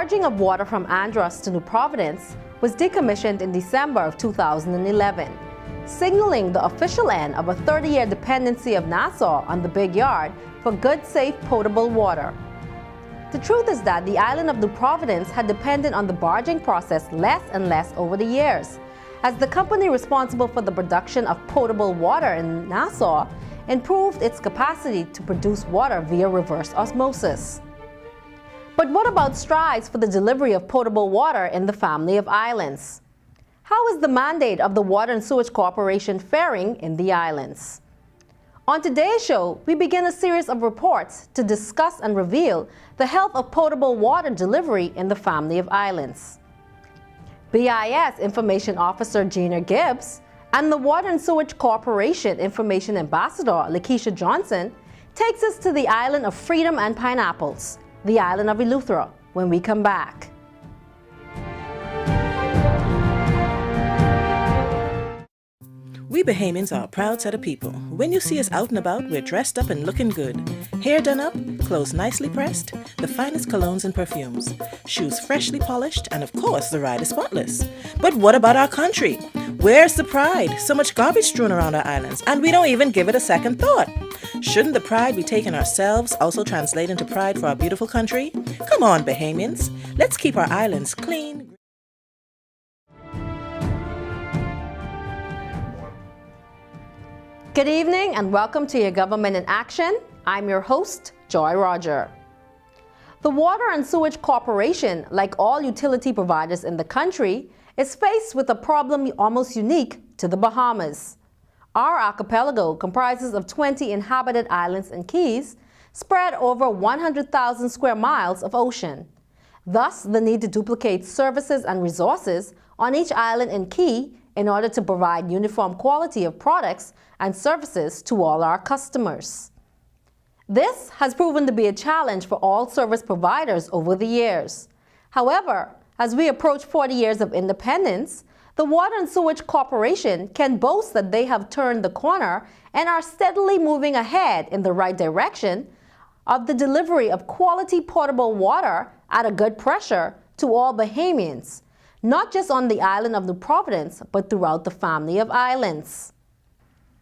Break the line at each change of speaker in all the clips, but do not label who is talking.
barging of water from Andros to New Providence was decommissioned in December of 2011, signaling the official end of a 30-year dependency of Nassau on the Big Yard for good, safe, potable water. The truth is that the island of New Providence had depended on the barging process less and less over the years, as the company responsible for the production of potable water in Nassau improved its capacity to produce water via reverse osmosis. But what about strides for the delivery of potable water in the family of islands? How is the mandate of the Water and Sewage Corporation faring in the islands? On today's show, we begin a series of reports to discuss and reveal the health of potable water delivery in the family of islands. BIS Information Officer Gina Gibbs and the Water and Sewage Corporation Information Ambassador Lakeisha Johnson takes us to the island of freedom and pineapples, the island of Eleuthera, when we come back.
We Bahamians are a proud set of people. When you see us out and about, we're dressed up and looking good. Hair done up, clothes nicely pressed, the finest colognes and perfumes, shoes freshly polished, and of course the ride is spotless. But what about our country? Where's the pride? So much garbage strewn around our islands, and we don't even give it a second thought. Shouldn't the pride we take in ourselves also translate into pride for our beautiful country? Come on, Bahamians, let's keep our islands clean.
Good evening and welcome to Your Government in Action. I'm your host, Joy Roger. The Water and Sewage Corporation, like all utility providers in the country, is faced with a problem almost unique to the Bahamas. Our archipelago comprises of 20 inhabited islands and keys spread over 100,000 square miles of ocean. Thus, the need to duplicate services and resources on each island and key in order to provide uniform quality of products and services to all our customers. This has proven to be a challenge for all service providers over the years. However, as we approach 40 years of independence, the Water and Sewage Corporation can boast that they have turned the corner and are steadily moving ahead in the right direction of the delivery of quality potable water at a good pressure to all Bahamians, not just on the island of New Providence, but throughout the family of islands.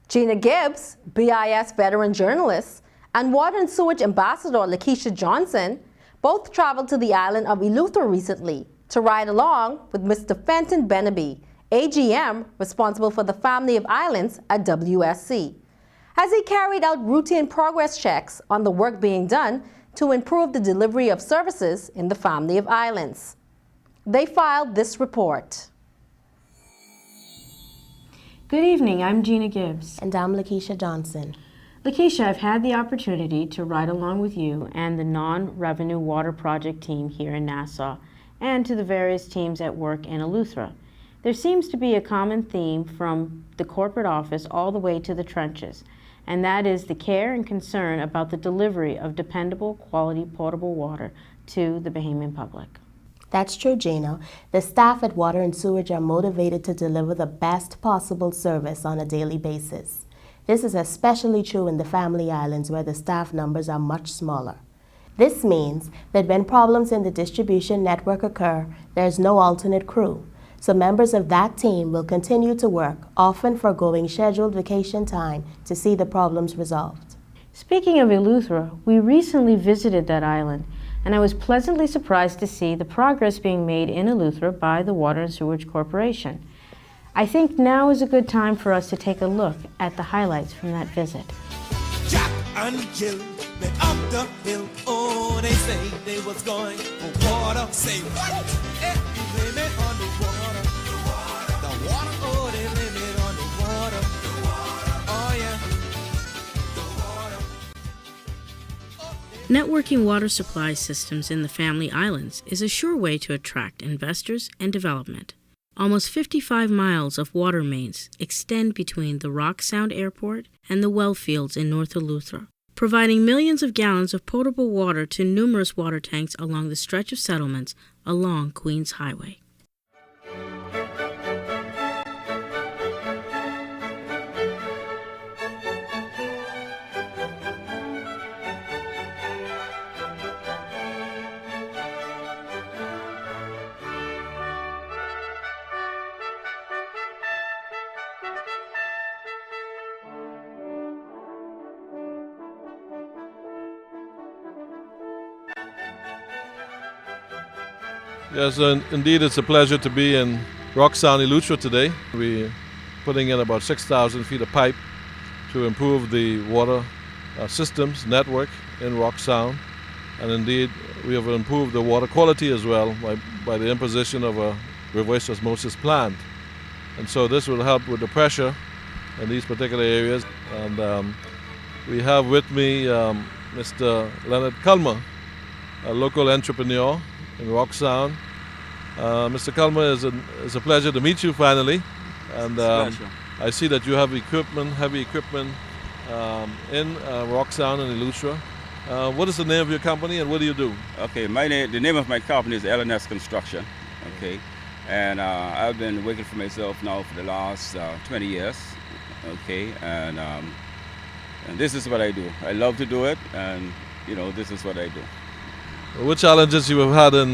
Gina Gibbs, BIS veteran journalist, and Water and Sewage Ambassador Lakeisha Johnson both traveled to the island of Eleuthera recently to ride along with Mr. Fenton Benaby, AGM responsible for the family of islands at WSC, as he carried out routine progress checks on the work being done to improve the delivery of services in the family of islands. They filed this report.
Good evening, I'm Gina Gibbs.
And I'm Lakeisha Johnson.
Lakeisha, I've had the opportunity to ride along with you and the non-revenue water project team here in Nassau and to the various teams at work in Eleuthera. There seems to be a common theme from the corporate office all the way to the trenches, and that is the care and concern about the delivery of dependable, quality, potable water to the Bahamian public.
That's true, Gina. The staff at Water and Sewage are motivated to deliver the best possible service on a daily basis. This is especially true in the family islands where the staff numbers are much smaller. This means that when problems in the distribution network occur, there's no alternate crew. So members of that team will continue to work, often forgoing scheduled vacation time, to see the problems resolved.
Speaking of Eleuthera, we recently visited that island, and I was pleasantly surprised to see the progress being made in Eleuthera by the Water and Sewage Corporation. I think now is a good time for us to take a look at the highlights from that visit.
Jack and Jill, they up the hill. Oh, they say they was going for water. Say what? You blame it on the water. The water, oh, they blame it on the water. Oh, yeah.
Networking water supply systems in the family islands is a sure way to attract investors and development. Almost 55 miles of water mains extend between the Rock Sound Airport and the well fields in North Eleuthera, providing millions of gallons of potable water to numerous water tanks along the stretch of settlements along Queens Highway.
Yes, indeed, it's a pleasure to be in Rock Sound, Eleuthera today. We're putting in about 6,000 feet of pipe to improve the water systems network in Rock Sound. And indeed, we have improved the water quality as well by the imposition of a reverse osmosis plant. And so this will help with the pressure in these particular areas. And we have with me Mr. Leonard Culmer, a local entrepreneur in Rock Sound. Mr. Culmer, it's a pleasure to meet you finally. And I see that you have heavy equipment in Rock Sound and Eleuthera. What is the name of your company and what do you do?
Okay, the name of my company is Eleuthera Construction. Okay, and I've been working for myself now for the last 20 years. Okay, and this is what I do. I love to do it, and this is what I do.
What challenges you have had in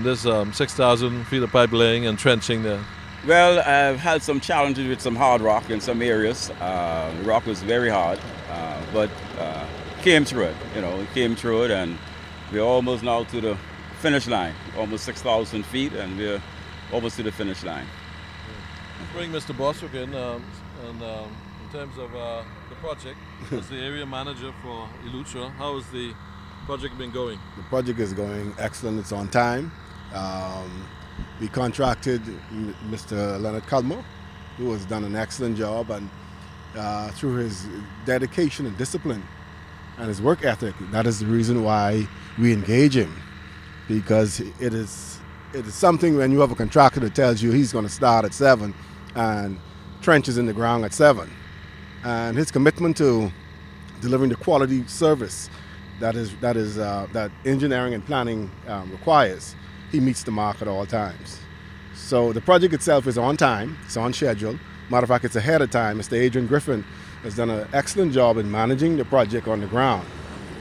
this 6,000 feet of pipe laying and trenching there?
Well, I've had some challenges with some hard rock in some areas. The rock was very hard, but came through it. Came through it, and we're almost now to the finish line. Almost 6,000 feet, and we're almost to the finish line.
Bring Mr. Boswick in, and in terms of the project, as the area manager for Eleuthera, how has the project been going?
The project is going excellent. It's on time. We contracted Mr. Leonard Culmer, who has done an excellent job, and through his dedication and discipline and his work ethic, that is the reason why we engage him, because it is something when you have a contractor that tells you he's going to start at 7 and trenches in the ground at 7, and his commitment to delivering the quality service that engineering and planning requires, he meets the mark at all times. So the project itself is on time, it's on schedule. Matter of fact, it's ahead of time. Mr. Adrian Griffin has done an excellent job in managing the project on the ground,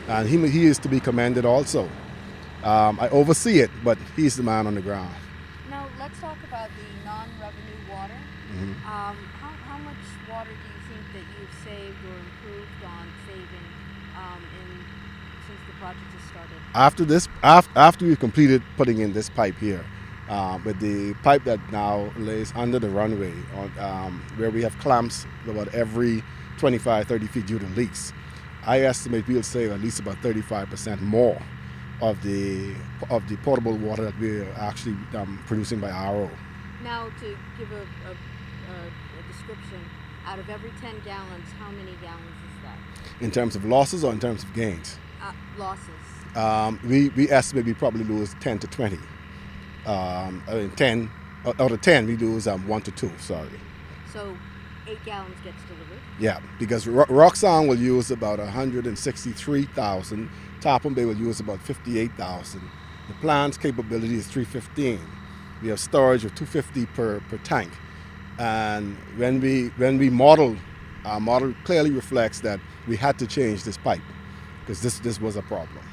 and he is to be commended also. I oversee it, but he's the man on the ground.
Now let's talk about the non-revenue water.
Mm-hmm.
How much water do you think that you've saved or improved on saving since the project has started?
After we've completed putting in this pipe here, with the pipe that now lays under the runway, where we have clamps about every 25-30 feet due to leaks, I estimate we'll save at least about 35% more of the potable water that we're actually producing by RO.
Now, to give a description, out of every 10 gallons, how many gallons is that?
In terms of losses or in terms of gains?
Losses.
We estimate we probably lose 10 to 20. 10 out of 10 we lose 1 to 2. Sorry.
So 8 gallons gets delivered.
Yeah, because Rock Sound will use about 163,000. Topham Bay will use about 58,000. The plant's capability is 315. We have storage of 250 per tank. And when we modeled, our model clearly reflects that we had to change this pipe because this was a problem.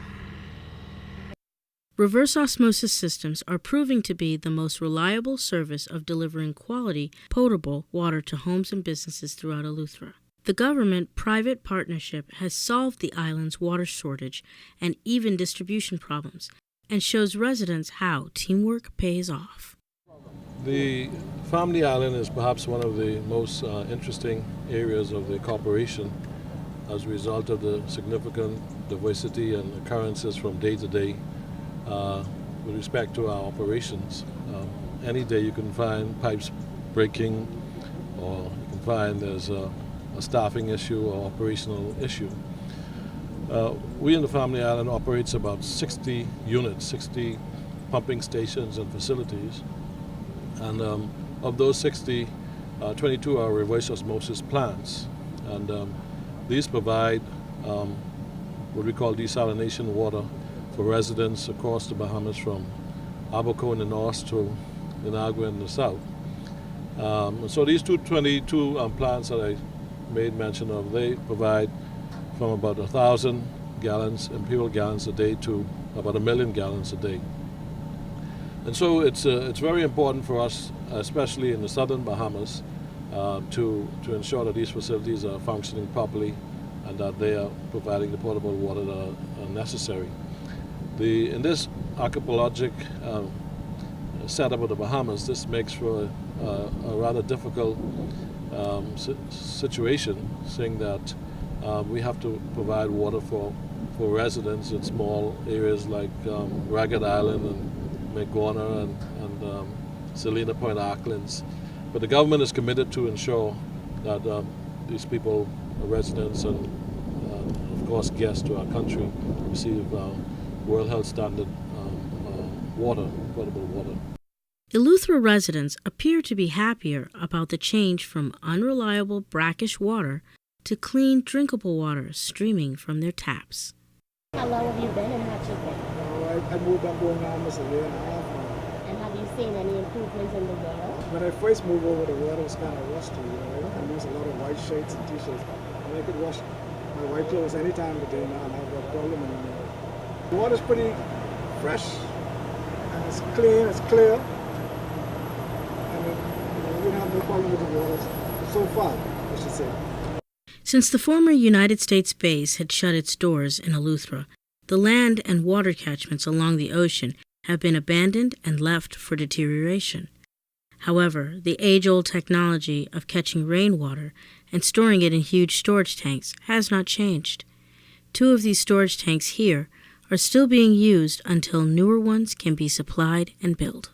Reverse osmosis systems are proving to be the most reliable service of delivering quality, potable water to homes and businesses throughout Eleuthera. The government-private partnership has solved the island's water shortage and even distribution problems, and shows residents how teamwork pays off.
The Family Island is perhaps one of the most interesting areas of the corporation as a result of the significant diversity and occurrences from day to day with respect to our operations. Any day you can find pipes breaking, or you can find there's a staffing issue or operational issue. We in the Family Island operates about 60 units, 60 pumping stations and facilities. And of those 60, 22 are reverse osmosis plants. And these provide what we call desalination water for residents across the Bahamas, from Abaco in the north to Inagua in the south. So these 22 plants that I made mention of, they provide from about 1,000 gallons, imperial gallons a day, to about 1 million gallons a day. And so it's very important for us, especially in the southern Bahamas, to ensure that these facilities are functioning properly and that they are providing the potable water that are necessary. In this archipelagic setup of the Bahamas, this makes for a rather difficult situation, seeing that we have to provide water for residents in small areas like Ragged Island and McGorner and Selena Point Arklands. But the government is committed to ensure that these people, residents and of course guests to our country, receive World Health Standard water, potable water.
Eleuthera residents appear to be happier about the change from unreliable brackish water to clean, drinkable water streaming from their taps.
How long have you been in Hatchet?
I moved up going almost a year and a half now.
And have you seen any improvements in the water?
When I first moved over, the water was kind of rusty. I use a lot of white shirts and t-shirts. And I could wash my white clothes any time of the day now and I have no problem anymore. The water's pretty fresh, and it's clean, it's clear. And we don't have no problem with the water so far, I should say.
Since the former United States base had shut its doors in Eleuthera, the land and water catchments along the ocean have been abandoned and left for deterioration. However, the age-old technology of catching rainwater and storing it in huge storage tanks has not changed. 2 of these storage tanks here are still being used until newer ones can be supplied and built.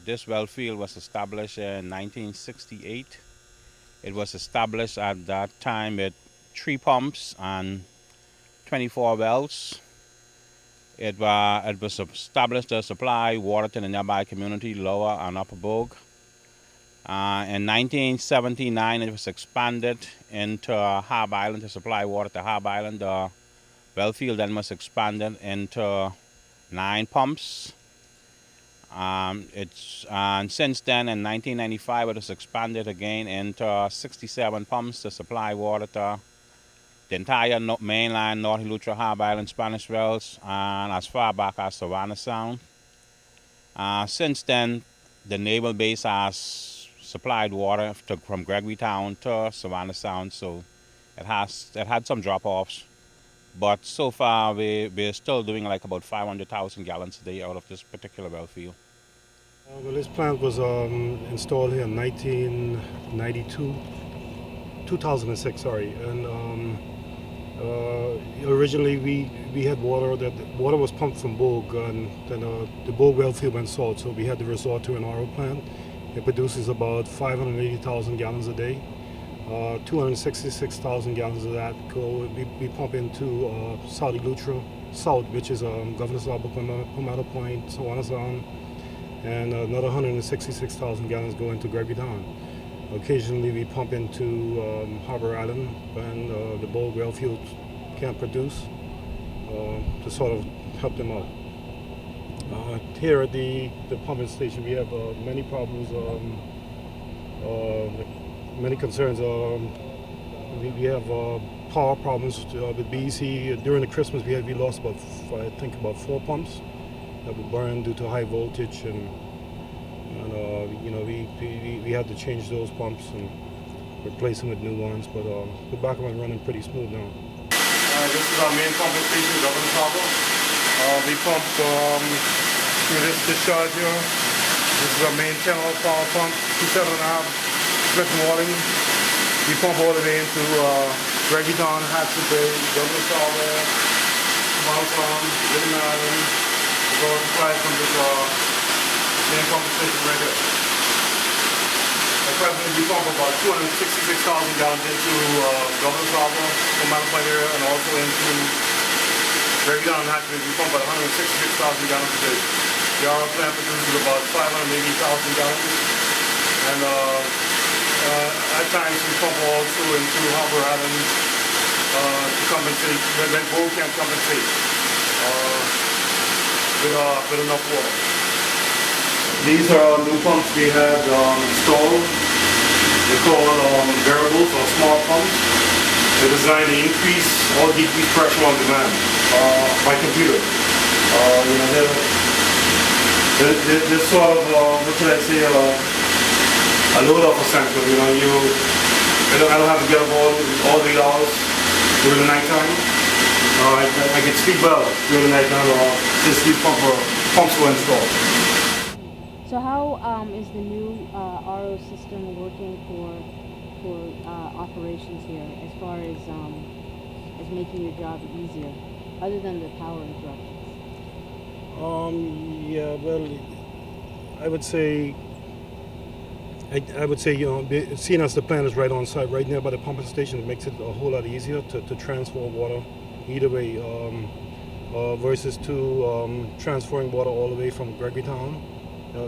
This well field was established in 1968. It was established at that time with 3 pumps and 24 wells. It was established to supply water to the nearby community, Lower and Upper Bogue. In 1979, it was expanded into Harb Island to supply water to Harb Island. The well field then was expanded into 9 pumps. And since then, in 1995, it was expanded again into 67 pumps to supply water to the entire mainland North Eleuthera, Harb Island, Spanish Wells, and as far back as Savannah Sound. Since then, the naval base has supplied water from Gregory Town to Savannah Sound, so it had some drop-offs. But so far, we're still doing like about 500,000 gallons a day out of this particular well field.
Well, this plant was installed here in 2006, and originally we had water water was pumped from Bogue, and then the Bogue well field went salt, so we had to resort to an RO plant. It produces about 580,000 gallons a day. 266,000 gallons of that we pump into South Eleuthera South, which is Governor's Harbor, Palmetto Point, Savannah Sound, and another 166,000 gallons go into Gregory Town. Occasionally we pump into Harbor Island when the Bogue well field can't produce to sort of help them out. Here at the pumping station we have many problems, many concerns. We have power problems with BEC. During the Christmas we lost about 4 pumps that were burned due to high voltage, and we had to change those pumps and replace them with new ones. But we're back up and running pretty smooth now. This is our main pumping station, Governor's Harbor. We pump through this discharge here. This is our main 10-horsepower pump, 2.5 split mooring. We pump all the way into Gregory Town, Hatchet Bay, Governor's Harbor, Mount Farm, Living Island. The water supply from this main pumping station right here. At present, we pump about 266,000 gallons into Governor's Harbor, Palmetto Point area, and also into Gregory Town and Hatchet Bay. We pump about 166,000 gallons a day. The RO plant produces about 580,000 gallons, and at times we pump also into Harbor Island to compensate when Bogue can't compensate with enough water. These are new pumps we had installed. They're called variables or small pumps. They're designed to increase or decrease pressure on demand by computer. They're sort of, what should I say, a little of a sensitive. You know, I don't have to get up all the hours during the nighttime. I can sleep well during the nighttime since these pumps were installed.
So how is the new RO system working for operations here as far as making your job easier, other than the power interruptions?
Yeah, well, I would say, you know, seeing as the plant is right on site, right near by the pumping station, it makes it a whole lot easier to transfer water either way, versus to transferring water all the way from Gregorytown.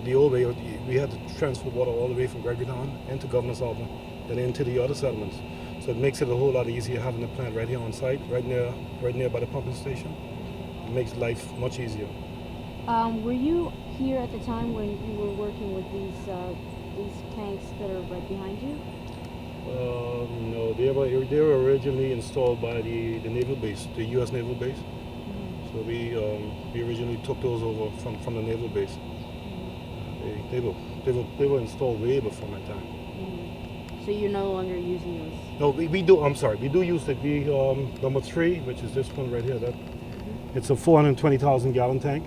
The old way, we had to transfer water all the way from Gregorytown into Governor's Harbor, then into the other settlements. So it makes it a whole lot easier having the plant right here on site, right near by the pumping station. It makes life much easier.
Were you here at the time when you were working with these tanks that are right behind you?
No, they were originally installed by the naval base, the U.S. naval base.
Mm-hmm.
So we originally took those over from the naval base.
Mm-hmm.
They were installed way before my time.
Mm-hmm. So you're no longer using those?
No, we do. I'm sorry, we do use the number 3, which is this one right here. It's a 420,000 gallon tank,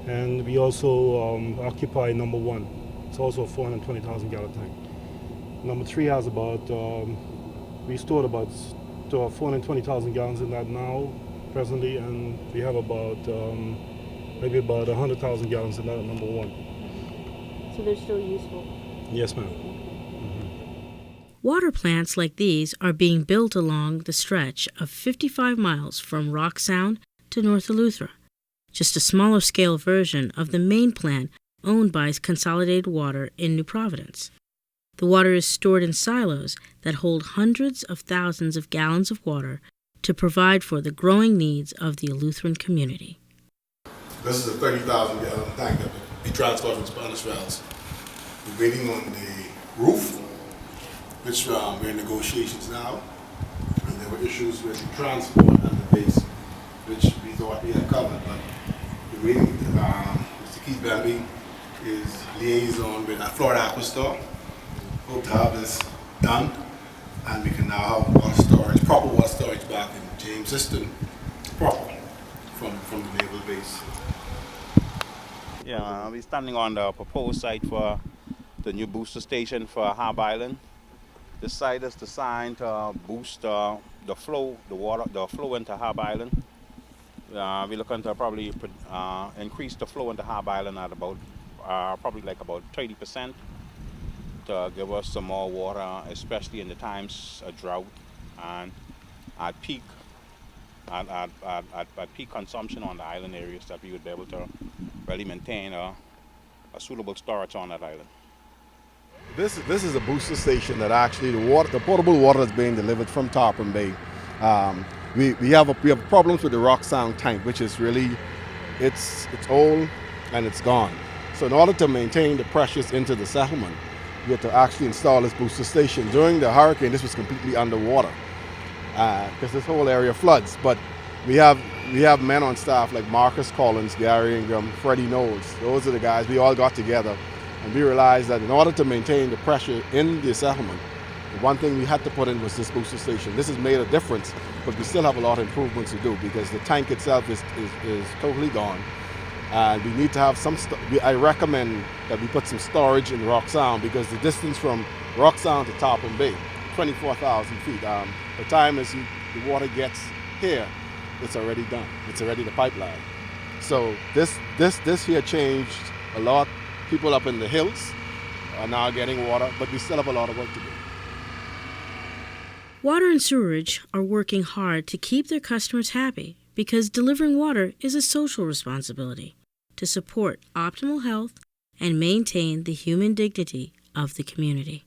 and we also occupy number 1. It's also a 420,000 gallon tank. Number 3 has about, we stored about 420,000 gallons in that now, presently, and we have about maybe about 100,000 gallons in that at number 1.
So they're still useful?
Yes, ma'am.
Water plants like these are being built along the stretch of 55 miles from Rock Sound to North Eleuthera, just a smaller scale version of the main plant owned by Consolidated Water in New Providence. The water is stored in silos that hold hundreds of thousands of gallons of water to provide for the growing needs of the Eleutheran community.
This is a 30,000 gallon tank that we transport from Spanish Wells. We're waiting on the roof, which we're in negotiations now. And there were issues with the transport and the base, which we thought we had covered, but we're waiting. Mr. Keith Bambi is liaison with Florida Aquastar. Hope to have this done, and we can now have water storage, proper water storage back in James System, proper from the naval base.
Yeah, we're standing on the proposed site for the new booster station for Harb Island. This site is designed to boost the flow into Harb Island. We're looking to probably increase the flow into Harb Island at about probably like about 30%. To give us some more water, especially in the times of drought and at peak consumption on the island areas, that we would be able to really maintain a suitable storage on that island.
This is a booster station that actually the potable water is being delivered from Tarpon Bay. We have problems with the Rock Sound tank, which is really it's old and it's gone. So in order to maintain the pressures into the settlement, we had to actually install this booster station. During the hurricane, this was completely underwater because this whole area floods. But we have men on staff like Marcus Collins, Gary Ingram, Freddie Knowles. Those are the guys. We all got together and we realized that in order to maintain the pressure in the settlement, the one thing we had to put in was this booster station. This has made a difference, but we still have a lot of improvements to do because the tank itself is totally gone. And we need to have some, I recommend that we put some storage in Rock Sound because the distance from Rock Sound to Tarpon Bay, 24,000 feet. By the time the water gets here, it's already done. It's already the pipeline. So this here changed a lot. People up in the hills are now getting water, but we still have a lot of work to do.
Water and Sewerage are working hard to keep their customers happy because delivering water is a social responsibility to support optimal health and maintain the human dignity of the community.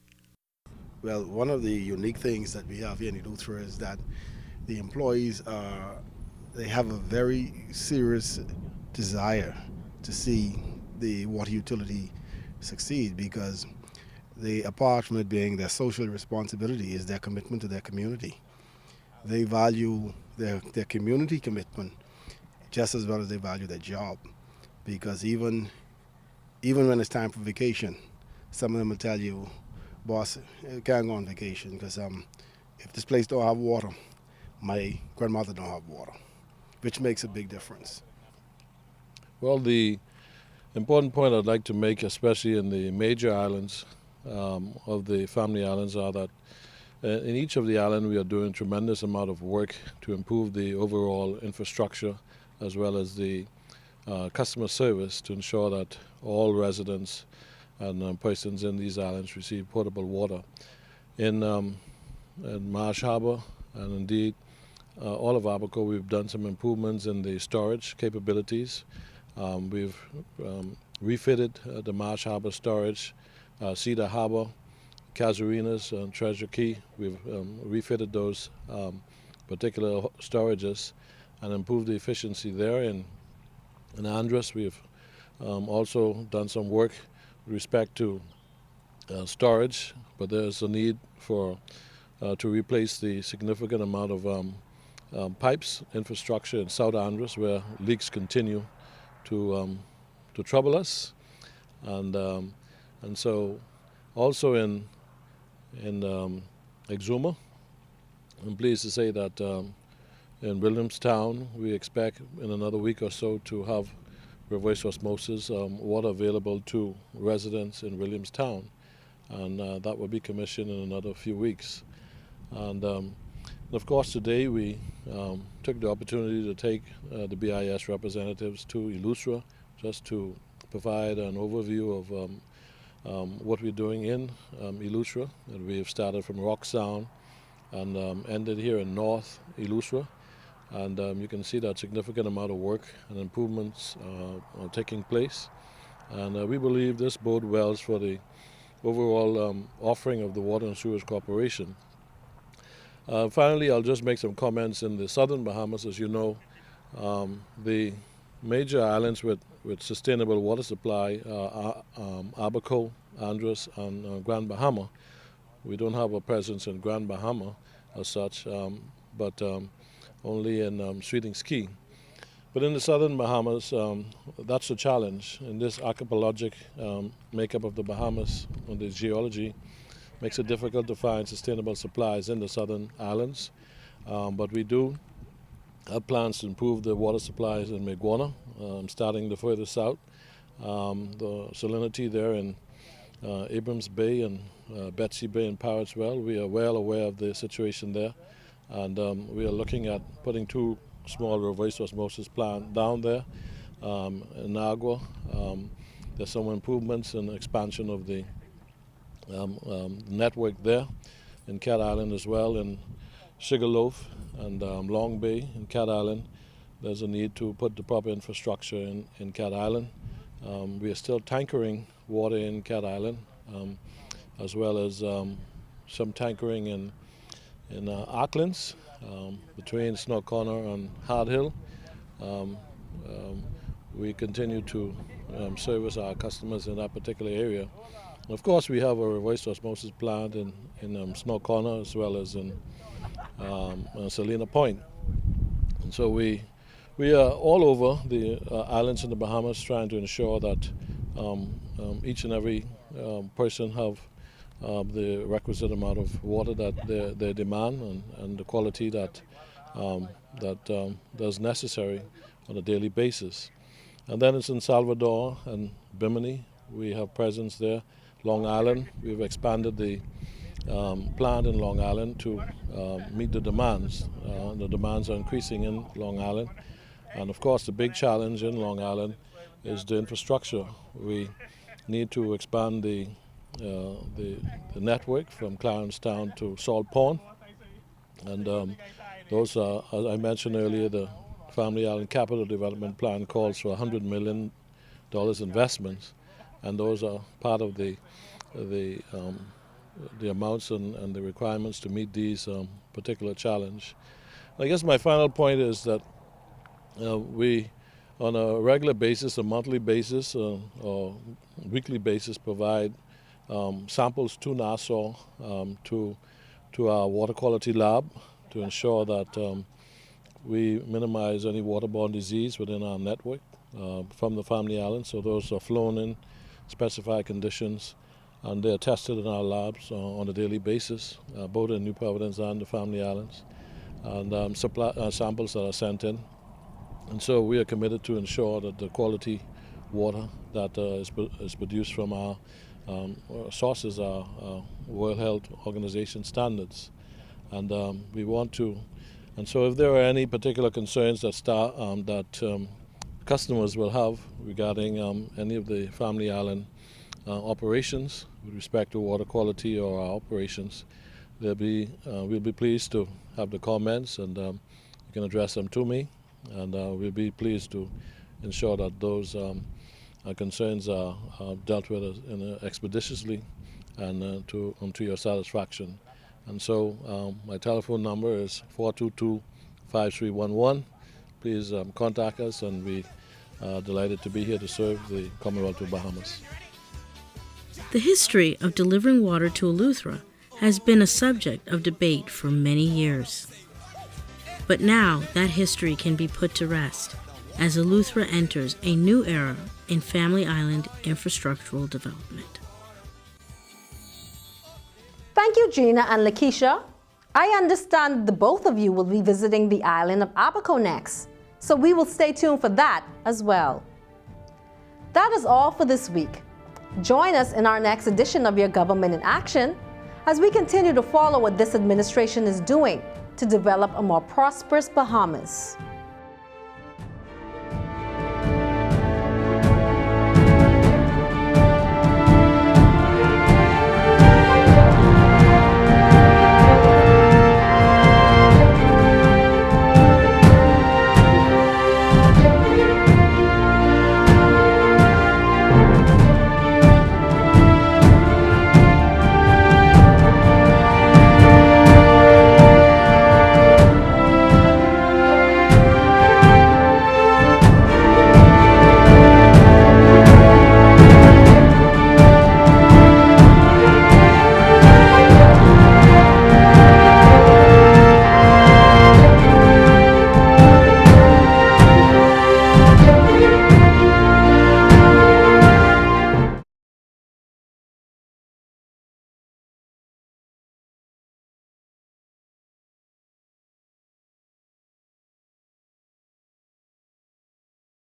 Well, one of the unique things that we have here in Eleuthera is that the employees they have a very serious desire to see the water utility succeed because apart from it being their social responsibility, is their commitment to their community. They value their community commitment just as well as they value their job, because even when it's time for vacation, some of them will tell you, boss, you can't go on vacation because if this place don't have water, my grandmother don't have water, which makes a big difference.
Well, the important point I'd like to make, especially in the major islands of the family islands, are that in each of the islands we are doing a tremendous amount of work to improve the overall infrastructure as well as the customer service to ensure that all residents and persons in these islands receive potable water. In Marsh Harbor and indeed all of Abaco, we've done some improvements in the storage capabilities. We've refitted the Marsh Harbor storage, Cedar Harbor, Casuarinas, and Treasure Key. We've refitted those particular storages and improved the efficiency there. In Andros, we've also done some work with respect to storage, but there's a need for to replace the significant amount of pipes infrastructure in South Andros where leaks continue to trouble us, and so also in Exuma, I'm pleased to say that in Williamstown we expect in another week or so to have reverse osmosis water available to residents in Williamstown, and that will be commissioned in another few weeks. And of course today we took the opportunity to take the BIS representatives to Eleuthera just to provide an overview of what we're doing in Eleuthera. And we have started from Rock Sound and ended here in North Eleuthera. And you can see that significant amount of work and improvements are taking place. And we believe this bodes well for the overall offering of the Water and Sewerage Corporation. Finally, I'll just make some comments in the southern Bahamas. As you know, the major islands with sustainable water supply are Abaco, Andros, and Grand Bahama. We don't have a presence in Grand Bahama as such, but only in Sweetings Key. But in the southern Bahamas, that's a challenge. In this archipelagic makeup of the Bahamas and the geology, makes it difficult to find sustainable supplies in the southern islands. But we do have plans to improve the water supplies in Maguana, starting the further south. The salinity there in Abrams Bay and Betsy Bay and Parrots Well, we are well aware of the situation there. And we are looking at putting 2 small reverse osmosis plants down there in Agua. There's some improvements and expansion of the network there in Cat Island as well, in Sugarloaf and Long Bay in Cat Island. There's a need to put the proper infrastructure in Cat Island. We are still tankering water in Cat Island, as well as some tankering in Aucklands between Snow Corner and Hard Hill. We continue to service our customers in that particular area. Of course, we have a reverse osmosis plant in Snow Corner as well as in Salina Point. And so we are all over the islands in the Bahamas trying to ensure that each and every person have the requisite amount of water that they demand and the quality that is necessary on a daily basis. And then it's in Salvador and Bimini. We have presence there. Long Island, we've expanded the plant in Long Island to meet the demands. The demands are increasing in Long Island. And of course, the big challenge in Long Island is the infrastructure. We need to expand the network from Clarence Town to Salt Pond. And those are, as I mentioned earlier, the Family Island Capital Development Plan calls for $100 million investments. And those are part of the amounts and the requirements to meet these particular challenge. I guess my final point is that we, on a regular basis, a monthly basis, or weekly basis, provide samples to Nassau, to our water quality lab, to ensure that we minimize any waterborne disease within our network from the Family Islands. So those are flown in specified conditions and they are tested in our labs on a daily basis, both in New Providence and the Family Islands, and samples that are sent in. And so we are committed to ensure that the quality water that is produced from our sources are World Health Organization standards. And we want to, and so if there are any particular concerns that customers will have regarding any of the Family Island operations with respect to water quality or our operations, we'll be pleased to have the comments, and you can address them to me, and we'll be pleased to ensure that those concerns are dealt with expeditiously and to your satisfaction. And so my telephone number is 422-5311. Please contact us, and we are delighted to be here to serve the Commonwealth of Bahamas.
The history of delivering water to Eleuthera has been a subject of debate for many years. But now that history can be put to rest as Eleuthera enters a new era in Family Island infrastructural development.
Thank you, Gina and Lakeisha. I understand the both of you will be visiting the island of Abaco next, so we will stay tuned for that as well. That is all for this week. Join us in our next edition of Your Government in Action as we continue to follow what this administration is doing to develop a more prosperous Bahamas.